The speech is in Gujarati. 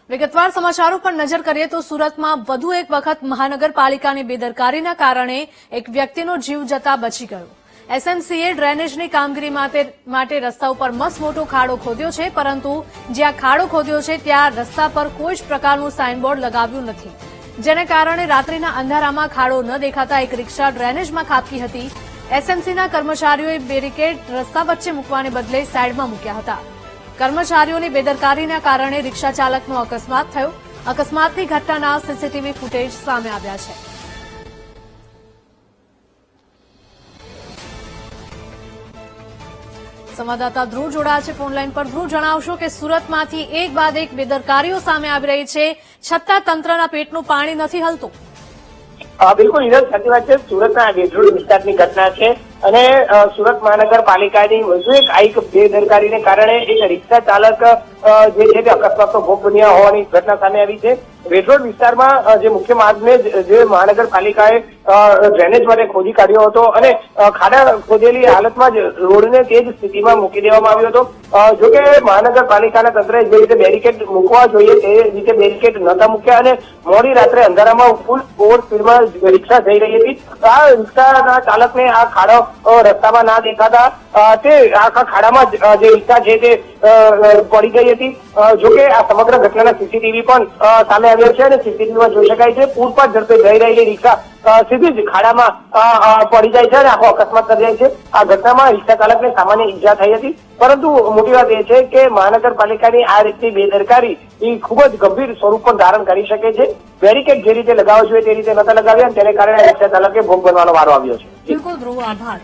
વિગતવાર સમાચારો પર નજર કરીએ તો સુરતમાં વધુ એક વખત મહાનગરપાલિકાની બેદરકારીના કારણે એક વ્યક્તિનો જીવ જતા બચી ગયો. એસએમસીએ ડ્રેનેજની કામગીરી માટે રસ્તા ઉપર મસમોટો ખાડો ખોદ્યો છે, પરંતુ જ્યાં ખાડો ખોદ્યો છે ત્યાં રસ્તા પર કોઈ જ પ્રકારનું સાઇનબોર્ડ લગાવ્યું નથી, જેને કારણે રાત્રિના અંધારામાં ખાડો ન દેખાતા એક રિક્ષા ડ્રેનેજમાં ખાબકી હતી. એસએમસીના કર્મચારીઓએ બેરિકેડ રસ્તા વચ્ચે મૂકવાને બદલે સાઇડમાં મૂક્યા હતા. કર્મચારીઓની બેદરકારીના કારણે રિક્ષા ચાલકનો અકસ્માત થયો. અકસ્માતની ઘટનાના સીસીટીવી ફૂટેજ સામે આવ્યા છે. સંવાદદાતા ધ્રુવ જોડાયા છે ફોનલાઈન પર. ધ્રુવ, જણાવશો કે સુરતમાંથી એક બાદ એક બેદરકારીઓ સામે આવી રહી છે, છતાં તંત્રના પેટનું પાણી નથી હલતું. બિલકુલ હિરલ, સાચી વાત છે. સુરતના વેજોડ વિસ્તારની ઘટના છે અને સુરત મહાનગરપાલિકાની વધુ એક બેદરકારીને કારણે એક રિક્ષા ચાલક જે છે તે અકસ્માતનો ભોગ બન્યા હોવાની ઘટના સામે આવી છે. વેજોડ વિસ્તારમાં જે મુખ્ય માર્ગને જે મહાનગરપાલિકાએ ડ્રેનેજ માટે ખોદી કાઢ્યો હતો અને ખાડા ખોદેલી હાલતમાં જ રોડને તે જ સ્થિતિમાં મૂકી દેવામાં આવ્યો હતો. જોકે મહાનગરપાલિકાના તંત્રએ જે રીતે બેરિકેડ મૂકવા જોઈએ તે રીતે બેરિકેડ નહોતા મૂક્યા અને મોડી રાત્રે અંધારામાં ફૂલ ઓવર સ્પીડમાં રિક્ષા જઈ રહી હતી. આ રિક્ષાના ચાલકને આ ખાડો રસ્તામાં ના દેખાતા તે આખા ખાડામાં જે રિક્ષા છે તે પડી ગઈ હતી. જોકે આ સમગ્ર ઘટનાના સીસીટીવી પણ સામે આવ્યા છે અને સીસીટીવીમાં જોઈ શકાય છે પૂરપાટ ઝડપે જઈ રહેલી રિક્ષા સીધી જ ખાડામાં પડી જાય છે અને આખો અકસ્માત સર્જાય છે. આ ઘટનામાં રિક્ષા ચાલકને સામાન્ય ઈજા થઈ હતી, પરંતુ મોટી વાત એ છે કે મહાનગરપાલિકાની આ રીતની બેદરકારી એ ખૂબ જ ગંભીર સ્વરૂપ પણ ધારણ કરી શકે છે. બેરિકેડ જે રીતે લગાવવા જોઈએ તે રીતે નતા લગાવ્યા, તેને કારણે રિક્ષા ચાલકે ભોગ બનવાનો વારો આવ્યો છે. બિલકુલ ધ્રુવ, આભાર.